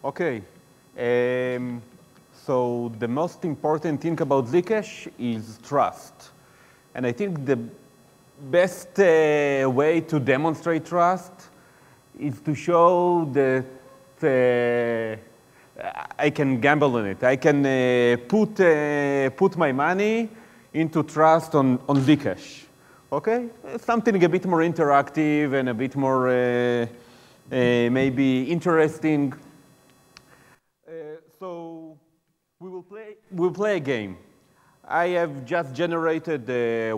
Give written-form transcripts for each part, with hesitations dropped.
Okay. So the most important thing about ZCash is trust. And I think the best way to demonstrate trust is to show that I can gamble on it. I can put my money into trust on ZCash. Okay? Something a bit more interactive and a bit more maybe interesting. So we'll play a game. I have just generated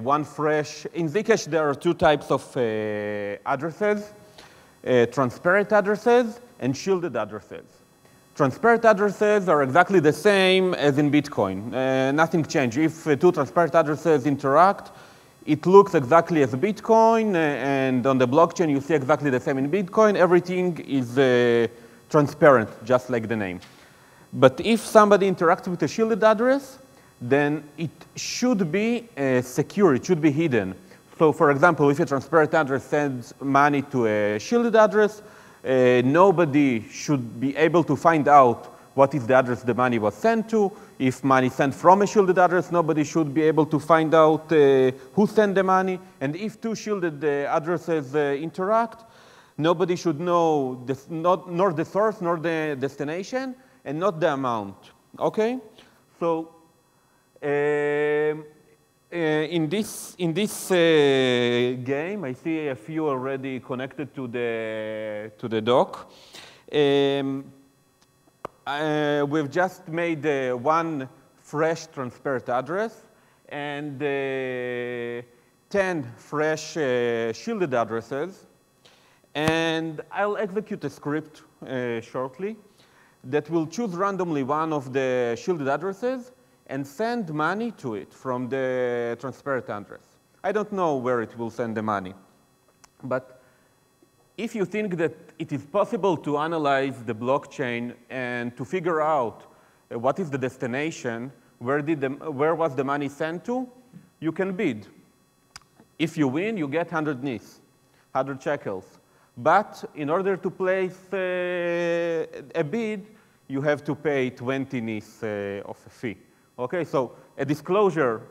one fresh. In ZCash, there are two types of addresses, transparent addresses and shielded addresses. Transparent addresses are exactly the same as in Bitcoin. Nothing changed. If two transparent addresses interact, it looks exactly as Bitcoin, and on the blockchain, you see exactly the same in Bitcoin. Everything is transparent, just like the name. But if somebody interacts with a shielded address, then it should be secure, it should be hidden. So for example, if a transparent address sends money to a shielded address, nobody should be able to find out what is the address the money was sent to. If money sent from a shielded address, nobody should be able to find out who sent the money. And if two shielded addresses interact, nobody should know nor the source nor the destination, and not the amount, okay? So in this game, I see a few already connected to the dock. We've just made one fresh transparent address and 10 fresh shielded addresses. And I'll execute a script shortly that will choose randomly one of the shielded addresses and send money to it from the transparent address. I don't know where it will send the money. But if you think that it is possible to analyze the blockchain and to figure out what is the destination, where was the money sent to, you can bid. If you win, you get 100 nis, 100 shekels. But in order to place a bid, you have to pay 20 nis of a fee. Okay, so a disclosure,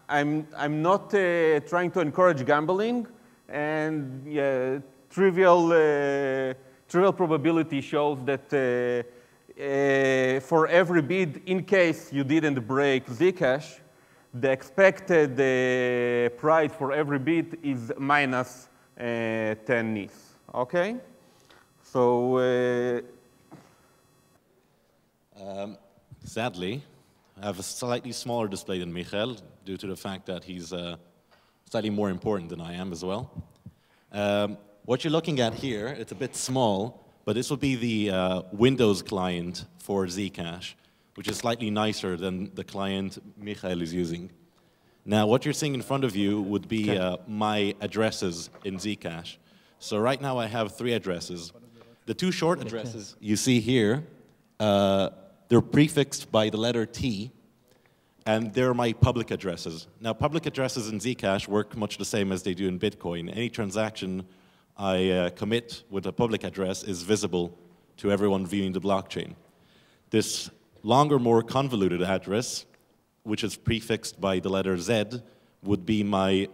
I'm not trying to encourage gambling, and trivial probability shows that for every bid, in case you didn't break ZCash, the expected price for every bid is minus 10 nis. Okay, so sadly, I have a slightly smaller display than Michael due to the fact that he's slightly more important than I am as well. What you're looking at here, it's a bit small, but this will be the Windows client for ZCash, which is slightly nicer than the client Michael is using. Now, what you're seeing in front of you would be my addresses in ZCash. So right now I have 3 addresses. The 2 short addresses you see here, they're prefixed by the letter T, and they're my public addresses. Now, public addresses in ZCash work much the same as they do in Bitcoin. Any transaction I commit with a public address is visible to everyone viewing the blockchain. This longer, more convoluted address, which is prefixed by the letter Z, would be my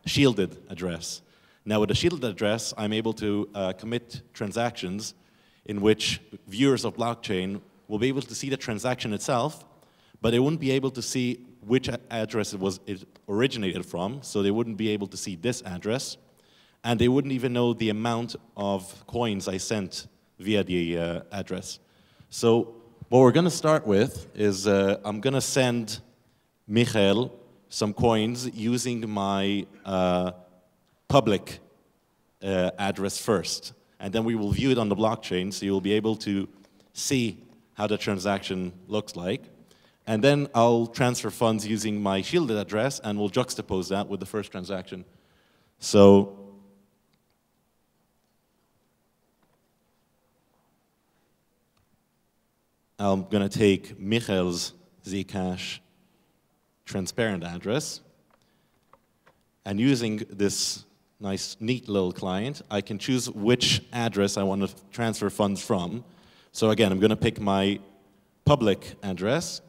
shielded address. Now, with a shielded address, I'm able to commit transactions in which viewers of blockchain will be able to see the transaction itself, but they wouldn't be able to see which address it originated from, so they wouldn't be able to see this address, and they wouldn't even know the amount of coins I sent via the address. So what we're going to start with is I'm going to send Michael some coins using my public address first, and then we will view it on the blockchain, so you'll be able to see how the transaction looks like. And then I'll transfer funds using my shielded address, and we'll juxtapose that with the first transaction. So I'm going to take Michael's ZCash transparent address, and using this nice, neat little client, I can choose which address I want to transfer funds from. So again, I'm going to pick my public address,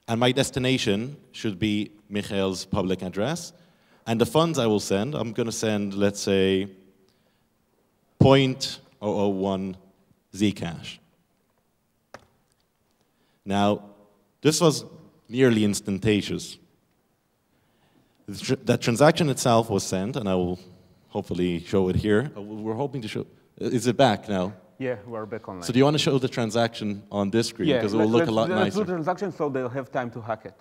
and my destination should be Michael's public address. And the funds I will send, I'm going to send, let's say, 0.001 ZCash. Now, this was nearly instantaneous. That transaction itself was sent, and I will hopefully show it here. We're hoping to show. Is it back now? Yeah, we're back online. So do you want to show the transaction on this screen? Because it will look a lot let's nicer. do the transaction so they'll have time to hack it.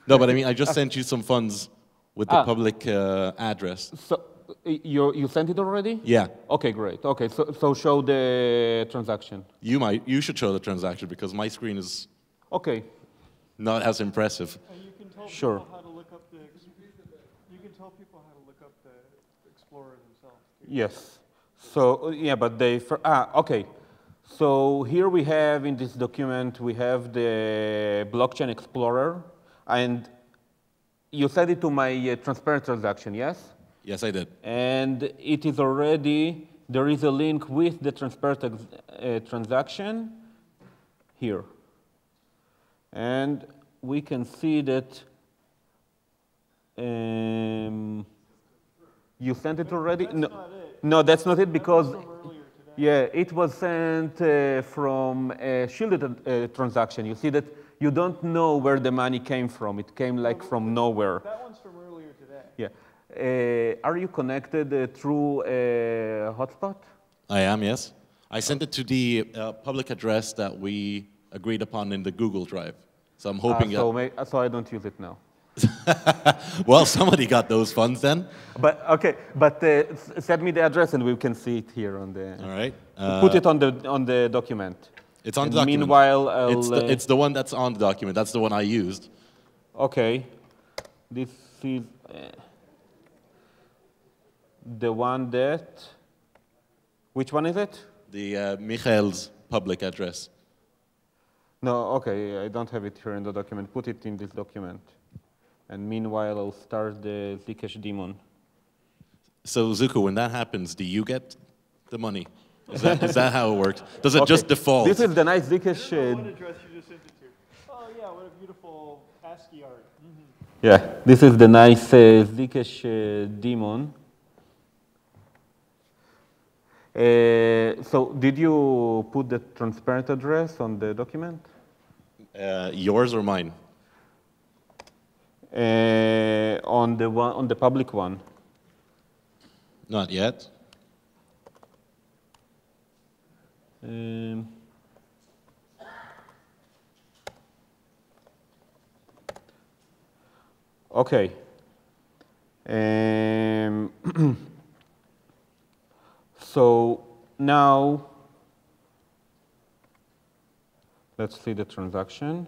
No, but I mean, I just sent you some funds with the public address. So you sent it already? Yeah. Okay, great. Okay, so show the transaction. You should show the transaction because my screen is not as impressive. And you can tell Sure. people how to look up the. You can tell people how to look up the Explorer themselves. Yes. So yeah, but they okay. So here we have in this document we have the blockchain explorer, and you sent it to my transparent transaction, yes? Yes, I did. And it is already, there is a link with the transparent transaction here. And we can see that you sent it already? That's not it. No, that's not it because, From earlier today. yeah, it was sent from a shielded transaction. You see that you don't know where the money came from. It came like from nowhere. That one's from earlier today. Yeah. Are you connected through a hotspot? I am, yes. I sent it to the public address that we agreed upon in the Google Drive. So I'm hoping So I don't use it now. well, somebody got those funds then. But okay, but send me the address and we can see it here on the. All right. Put it on the document. It's on And the document. Meanwhile, I'll, it's the one that's on the document. That's the one I used. Okay. This is the one that. Which one is it? The Michael's public address. No, okay, I don't have it here in the document. Put it in this document. And meanwhile, I'll start the ZCash daemon. So, Zooko, when that happens, do you get the money? Is that how it works? Does it just default? This is the nice ZCash. What address you just sent it to? Oh yeah, what a beautiful ASCII art. Mm-hmm. Yeah, this is the nice ZCash daemon. So did you put the transparent address on the document? Yours or mine? On the public one. Not yet. Okay. So now let's see the transaction.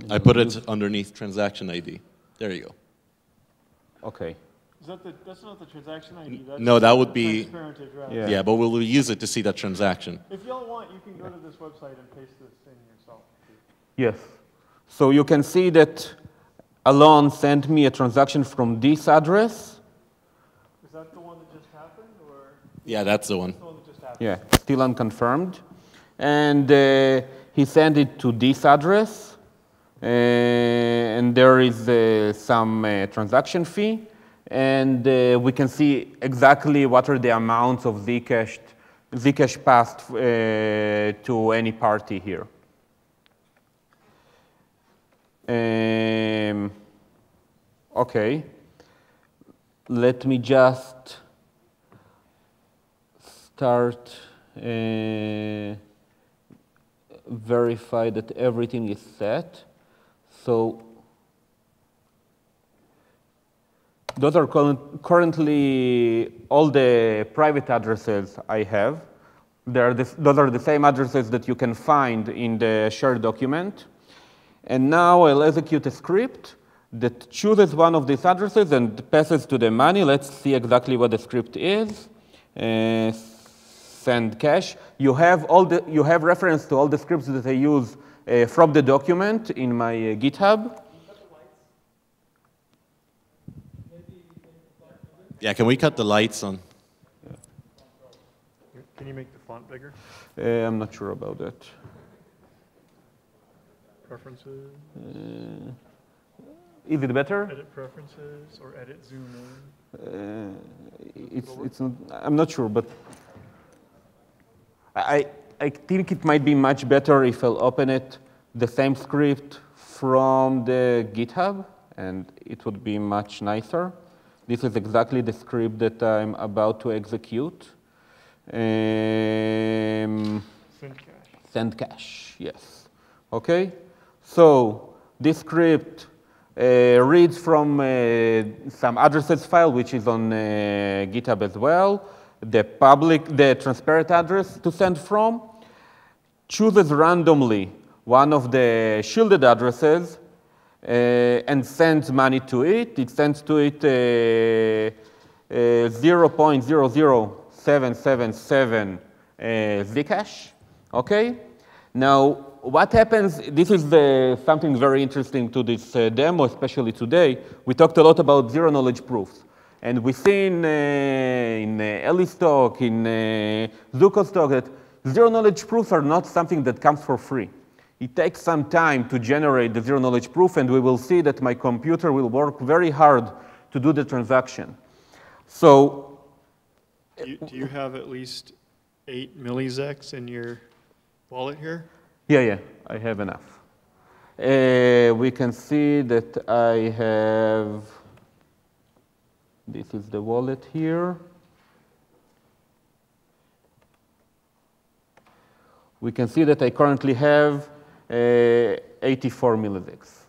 I put it underneath transaction ID. There you go. Okay. That's not the transaction ID. That's No, that would the be. transparent address. Yeah. Yeah, but we'll use it to see that transaction. If y'all want, you can go to this website and paste this in yourself. Yes. So you can see that Alon sent me a transaction from this address. Is that the one that just happened, or Yeah, that's the one. the one that just happened? Yeah, still unconfirmed. And he sent it to this address. And there is some transaction fee. And we can see exactly what are the amounts of ZCash passed to any party here. Okay. Let me just start verify that everything is set. So those are currently all the private addresses I have. Those are the same addresses that you can find in the shared document. And now I'll execute a script that chooses one of these addresses and passes to the money. Let's see exactly what the script is. Send cash. You have reference to all the scripts that I use from the document in my GitHub. Yeah, can we cut the lights on? Can you make the font bigger? I'm not sure about that. Preferences? Is it better? Edit preferences or edit zoom in? It's not, I'm not sure, but I think it might be much better if I'll open it, the same script from the GitHub, and it would be much nicer. This is exactly the script that I'm about to execute. Send cash, yes. Okay, so this script reads from some addresses file, which is on GitHub as well, the transparent address to send from, chooses randomly one of the shielded addresses and sends money to it. It sends to it 0.00777 ZCash, okay? Now, what happens, this is something very interesting to this demo, especially today. We talked a lot about zero-knowledge proofs. And we've seen in Ellie's talk, in Zooko's talk, that zero-knowledge proofs are not something that comes for free. It takes some time to generate the zero-knowledge proof, and we will see that my computer will work very hard to do the transaction. So, Do you have at least 8 millisecs in your wallet here? Yeah, I have enough. We can see that I have, this is the wallet here. We can see that I currently have 84 millisecs.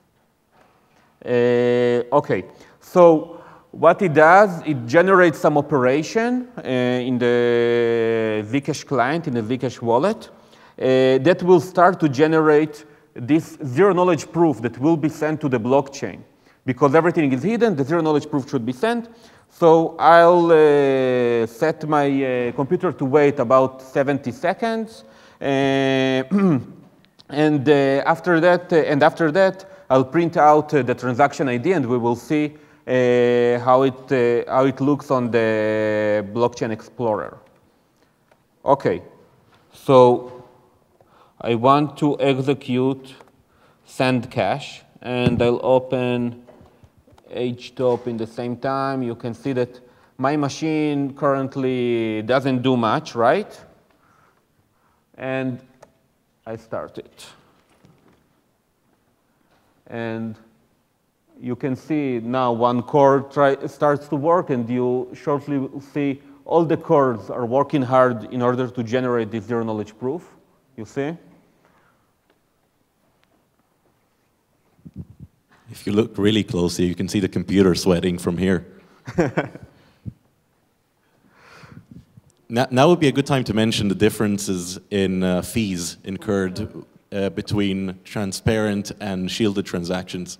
Okay, so what it does, it generates some operation in the ZCash client, in the ZCash wallet, that will start to generate this zero-knowledge proof that will be sent to the blockchain. Because everything is hidden, the zero-knowledge proof should be sent. So I'll set my computer to wait about 70 seconds. And after that, I'll print out the transaction ID, and we will see how it looks on the Blockchain Explorer. Okay, so I want to execute send cash, and I'll open HTOP in the same time. You can see that my machine currently doesn't do much, right? And I start it. And you can see now one core starts to work, and you shortly will see all the cores are working hard in order to generate this zero-knowledge proof. You see? If you look really closely, you can see the computer sweating from here. Now would be a good time to mention the differences in fees incurred between transparent and shielded transactions.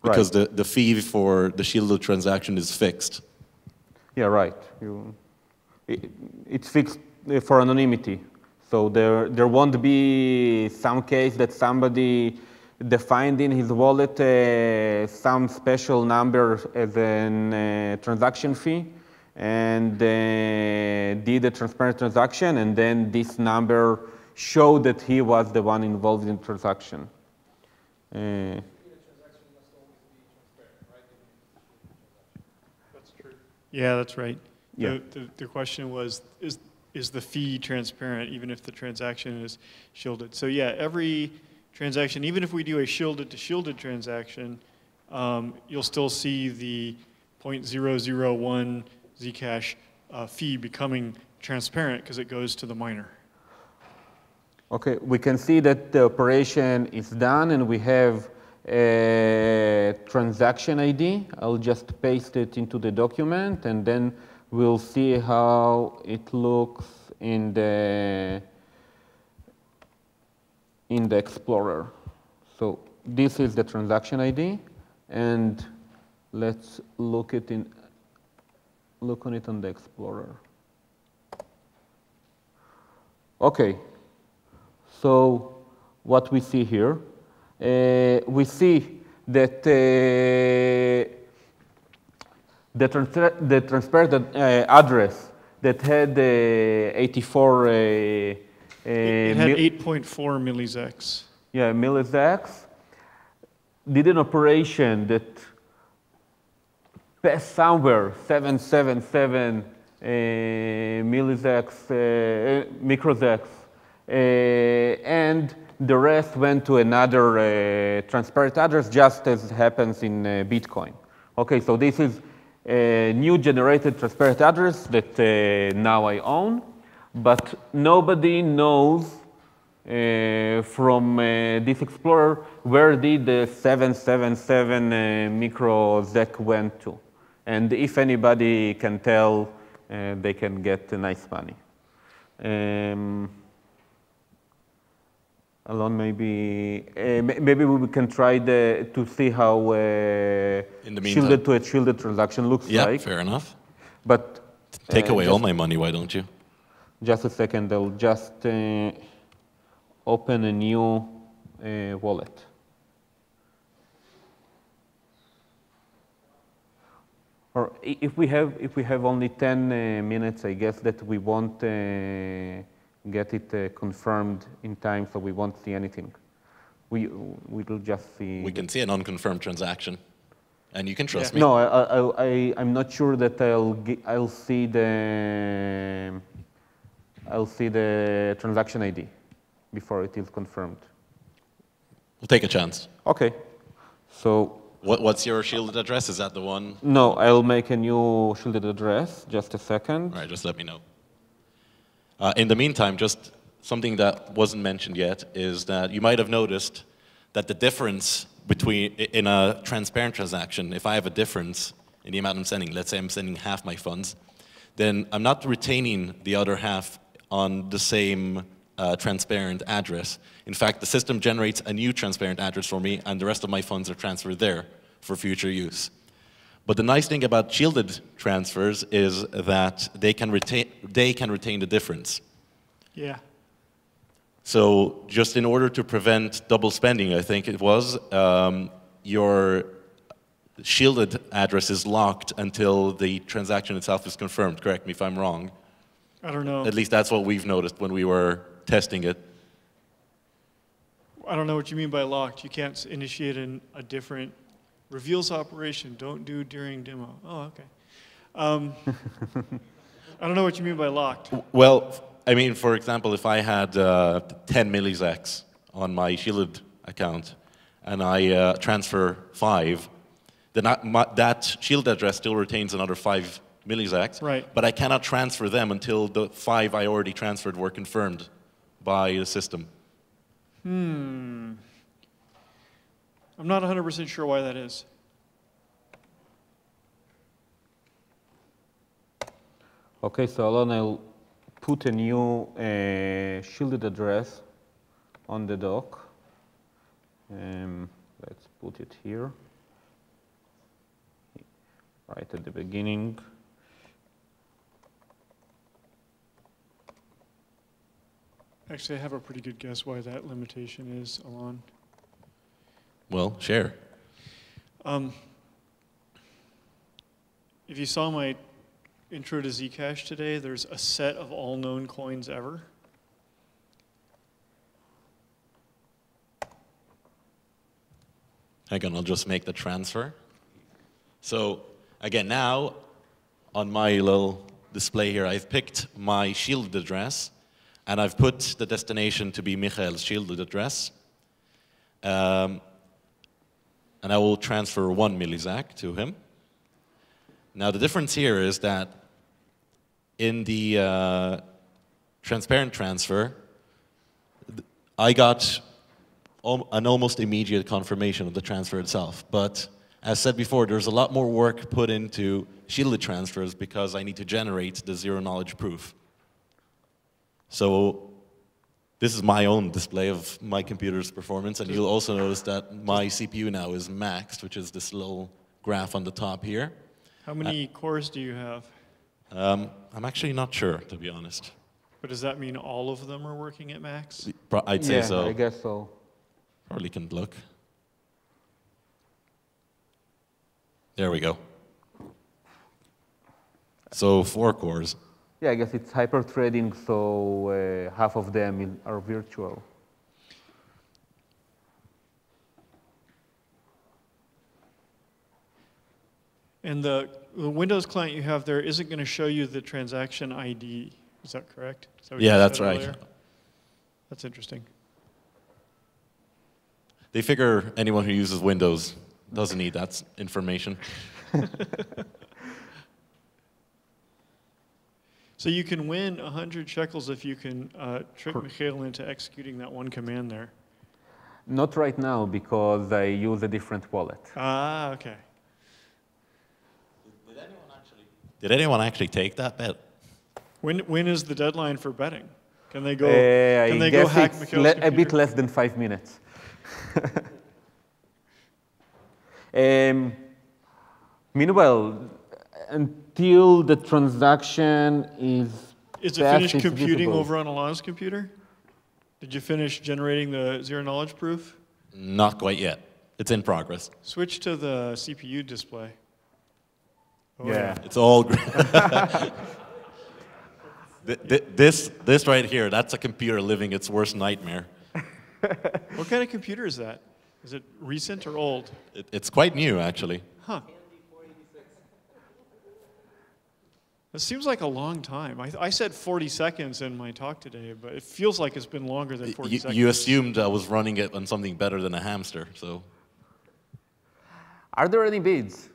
Because right. the fee for the shielded transaction is fixed. Yeah, right. It's fixed for anonymity. So there won't be some case that somebody defined in his wallet some special number as a transaction fee, and did a transparent transaction, and then this number showed that he was the one involved in the transaction. That's true. Yeah, that's right. Yeah. The question was, is the fee transparent even if the transaction is shielded? So yeah, every transaction, even if we do a shielded to shielded transaction, you'll still see the 0.001 ZCash fee becoming transparent because it goes to the miner. Okay, we can see that the operation is done, and we have a transaction ID. I'll just paste it into the document, and then we'll see how it looks in the Explorer. So this is the transaction ID, and let's look on it on the Explorer. Okay, so what we see here, we see that the transparent address that had 84. It had 8.4 millisecs. Yeah, millisecs. Did an operation that passed somewhere 777 microsecs, and the rest went to another transparent address, just as happens in Bitcoin. Okay, so this is a new generated transparent address that now I own, but nobody knows from this explorer where did the 777 microsec went to. And if anybody can tell, they can get nice money. Alon, maybe we can try to see how shielded to a shielded transaction looks like. Yeah, fair enough. But take away all my money, why don't you? Just a second, I'll just open a new wallet. Or if we have only 10 minutes, I guess that we won't get it confirmed in time, so we won't see anything. We will just see. We can see an unconfirmed transaction, and you can trust me. No, I'm not sure that I'll see the transaction ID before it is confirmed. We'll take a chance. Okay. So. What's your shielded address? Is that the one? No, I'll make a new shielded address. Just a second. All right, just let me know. In the meantime, just something that wasn't mentioned yet is that you might have noticed that the difference between, in a transparent transaction, if I have a difference in the amount I'm sending, let's say I'm sending half my funds, then I'm not retaining the other half on the same transparent address. In fact, the system generates a new transparent address for me, and the rest of my funds are transferred there for future use. But the nice thing about shielded transfers is that they can retain the difference. Yeah. So just in order to prevent double spending, I think it was, your shielded address is locked until the transaction itself is confirmed. Correct me if I'm wrong. I don't know. At least that's what we've noticed when we were testing it. I don't know what you mean by locked. You can't initiate a different reveals operation. Don't do during demo. Oh, okay. I don't know what you mean by locked. Well, I mean, for example, if I had 10 millisecs on my shielded account and I transfer 5, then that shield address still retains another 5 millisecs. Right. But I cannot transfer them until the 5 I already transferred were confirmed by the system. I'm not 100% sure why that is. Okay, so Alon, I'll put a new shielded address on the dock. Let's put it here, right at the beginning. Actually, I have a pretty good guess why that limitation is, Alon. Well, share. If you saw my intro to ZCash today, there's a set of all known coins ever. Hang on, I'll just make the transfer. So again, now on my little display here, I've picked my shielded address, and I've put the destination to be Michael's shielded address. And I will transfer 1 millisac to him. Now the difference here is that in the transparent transfer, I got an almost immediate confirmation of the transfer itself. But as said before, there's a lot more work put into shielded transfers because I need to generate the zero-knowledge proof. So this is my own display of my computer's performance, and you'll also notice that my CPU now is maxed, which is this little graph on the top here. How many cores do you have? I'm actually not sure, to be honest. But does that mean all of them are working at max? I'd say so. I guess so. Probably can look. There we go. So 4 cores. Yeah, I guess it's hyper-threading, so half of them are virtual. And the Windows client you have there isn't going to show you the transaction ID. Is that correct? Is that what Yeah, you that's said right. earlier? That's interesting. They figure anyone who uses Windows doesn't need that information. So you can win 100 shekels if you can trick Mikhail into executing that one command there. Not right now, because I use a different wallet. Ah, okay. Did anyone actually take that bet? When is the deadline for betting? Can they go? Can they go hack Mikhail's computer? A bit less than 5 minutes. Meanwhile, until the transaction is it finished computing over on Alana's computer? Did you finish generating the zero-knowledge proof? Not quite yet. It's in progress. Switch to the CPU display. Oh, yeah. It's all great. This right here, that's a computer living its worst nightmare. What kind of computer is that? Is it recent or old? It's quite new, actually. Huh. It seems like a long time. I said 40 seconds in my talk today, but it feels like it's been longer than 40 seconds. You assumed I was running it on something better than a hamster, so. Are there any bids?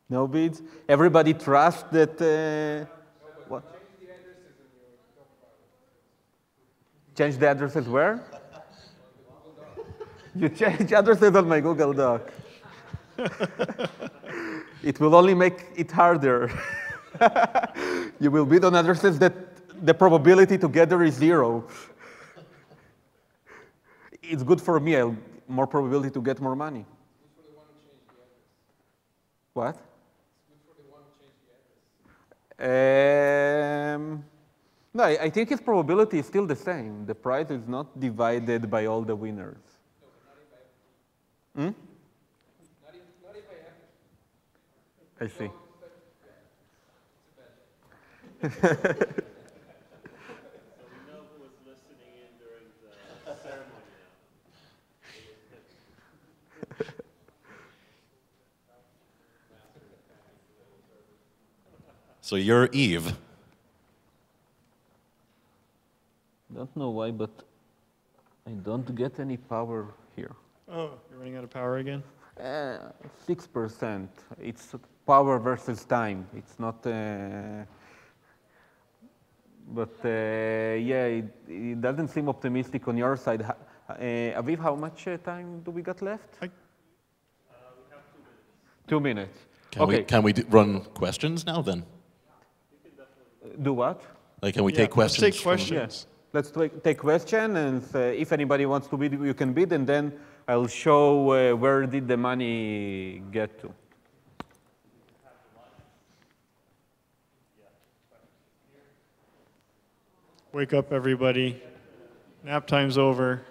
No bids? Everybody trusts that... what? Change the addresses where? You change addresses on my Google Doc. It will only make it harder. You will bid on addresses that the probability to get there is 0. It's good for me. I'll more probability to get more money. What? No, I think his probability is still the same. The price is not divided by all the winners. Hmm? I see. So you're Eve. Don't know why, but I don't get any power here. Oh, you're running out of power again? 6%. It's power versus time. It's not. But yeah, it doesn't seem optimistic on your side. Aviv, how much time do we got left? We have 2 minutes. Can we run questions now then? Do what? Like, can we take questions? Let's take questions. Yeah. Let's take questions, and if anybody wants to bid, you can bid, and then I'll show where did the money get to. Wake up, everybody. Nap time's over.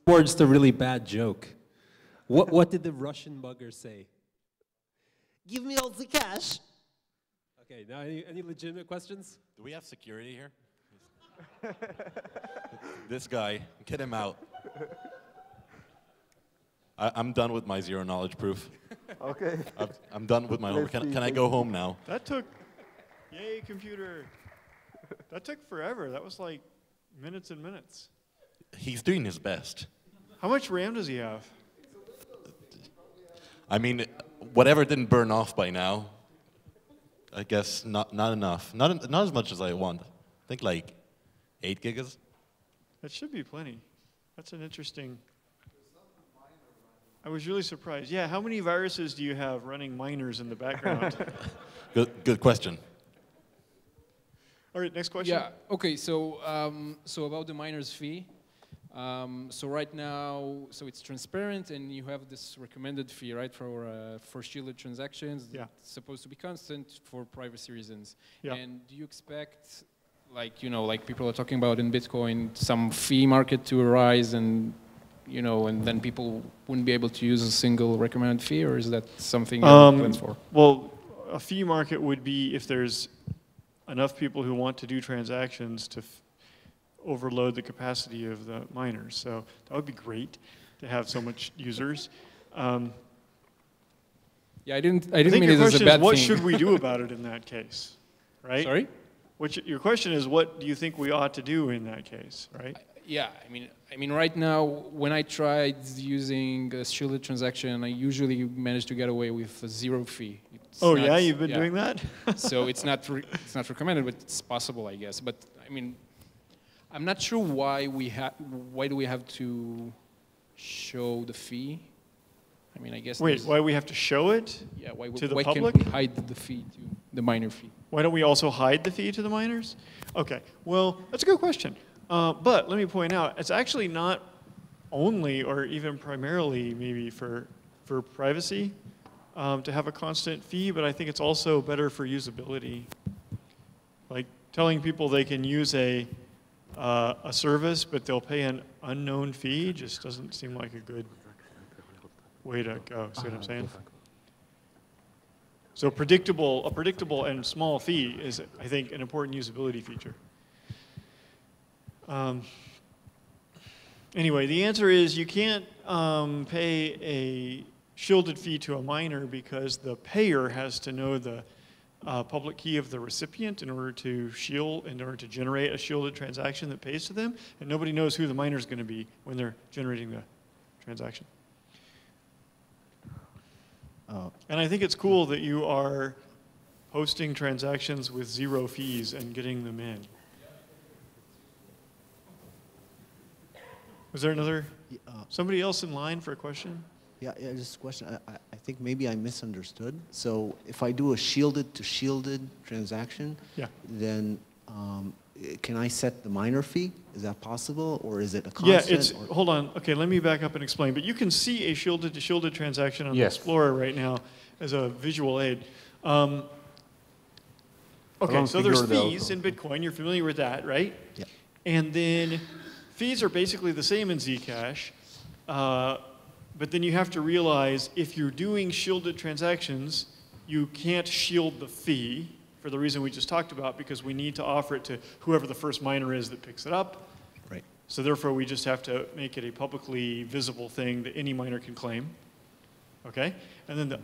Towards the really bad joke. What did the Russian bugger say? Give me all the cash. Okay, now any legitimate questions? Do we have security here? This guy, get him out. I'm done with my zero knowledge proof. Okay. I'm done with my homework. Can I go home now? That took, yay, computer. That took forever. That was like minutes and minutes. He's doing his best. How much RAM does he have? I mean, whatever didn't burn off by now, I guess not enough. Not as much as I want. I think like 8 gigas. That should be plenty. That's an interesting... I was really surprised. Yeah, how many viruses do you have running miners in the background? Good question. All right, next question. Yeah, okay, so about the miner's fee. So right now, so it's transparent, and you have this recommended fee, right, for shielded transactions. Yeah. It's supposed to be constant for privacy reasons. Yeah. And do you expect, like, like people are talking about in Bitcoin, some fee market to arise and you know, and then people wouldn't be able to use a single recommended fee, or is that something you have plans for? Well, a fee market would be if there's enough people who want to do transactions to overload the capacity of the miners. So that would be great to have so much users. Yeah, I didn't I think mean your it as a question bad is, what thing. should we do about it in that case, right? Sorry? Your question is, what do you think we ought to do in that case, right? Yeah, I mean, right now, when I tried using a shielded transaction, I usually manage to get away with a 0 fee. It's Oh not, yeah, you've been doing that? So it's not recommended, but it's possible, I guess. But I mean, I'm not sure why do we have to show the fee? I mean, I guess. Wait, why we have to show it? Yeah, why public? can't we hide the fee to the miner fee? Why don't we also hide the fee to the miners? Okay, well, that's a good question. But let me point out, it's actually not only or even primarily maybe for privacy to have a constant fee, but I think it's also better for usability. Like telling people they can use a service, but they'll pay an unknown fee just doesn't seem like a good way to go. See what I'm saying? So a predictable and small fee is, I think, an important usability feature. Anyway, the answer is you can't pay a shielded fee to a miner because the payer has to know the public key of the recipient in order to generate a shielded transaction that pays to them, and nobody knows who the miner is going to be when they're generating the transaction. And I think it's cool that you are hosting transactions with 0 fees and getting them in. Was there another? Somebody else in line for a question? Yeah, just a question. I think maybe I misunderstood. So if I do a shielded to shielded transaction, then can I set the miner fee? Is that possible, or is it a constant? Yeah, hold on. Okay, let me back up and explain. But you can see a shielded to shielded transaction on the Explorer right now as a visual aid. Okay, so there's fees in Bitcoin. You're familiar with that, right? Yeah. And then fees are basically the same in Zcash. But then you have to realize if you're doing shielded transactions, you can't shield the fee for the reason we just talked about, because we need to offer it to whoever the first miner is that picks it up. Right. So therefore, we just have to make it a publicly visible thing that any miner can claim. Okay? And then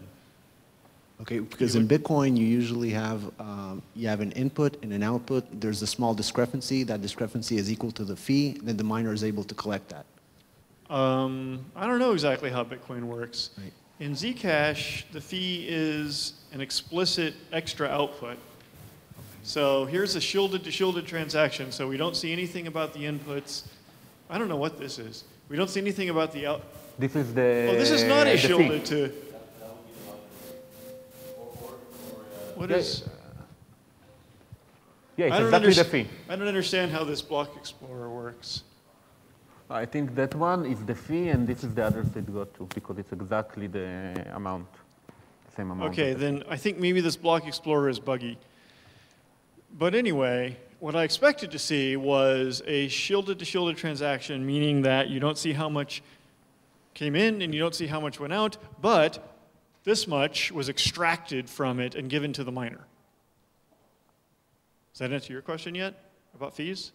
Okay, because in Bitcoin, you usually have an input and an output. There's a small discrepancy. That discrepancy is equal to the fee. Then the miner is able to collect that. I don't know exactly how Bitcoin works. Right. In Zcash, the fee is an explicit extra output. So here's a shielded to shielded transaction. So we don't see anything about the inputs. I don't know what this is. We don't see anything about the out. This is the. Oh, this is not a the shielded fee. to. What is? Yeah, it's exactly the fee. I don't understand how this block explorer works. I think that one is the fee, and this is the address it got to, because it's exactly the amount, the same amount. Okay, then I think maybe this block explorer is buggy. But anyway, what I expected to see was a shielded to shielded transaction, meaning that you don't see how much came in and you don't see how much went out, but this much was extracted from it and given to the miner. Does that answer your question yet about fees?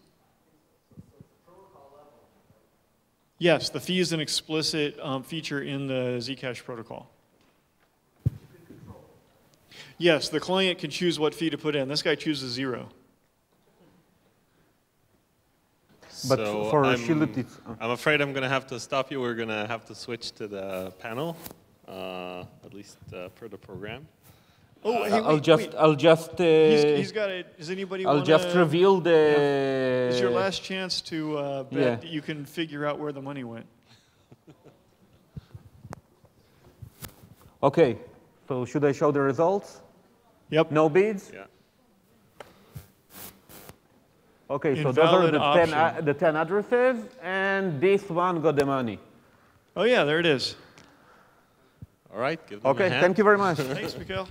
Yes, the fee is an explicit feature in the Zcash protocol. Yes, the client can choose what fee to put in. This guy chooses 0. But So for shielded, it's. I'm afraid I'm going to have to stop you. We're going to have to switch to the panel, at least per the program. Oh, hey, I'll just. He's got it. Does anybody I'll want just reveal the. It's your last chance to bet that you can figure out where the money went. Okay, so should I show the results? Yep. No bids? Yeah. Okay, so those are Invalid the 10 addresses, and this one got the money. Oh yeah, there it is. All right. Give them a Okay, hand. thank you very much. Thanks, Mikhail.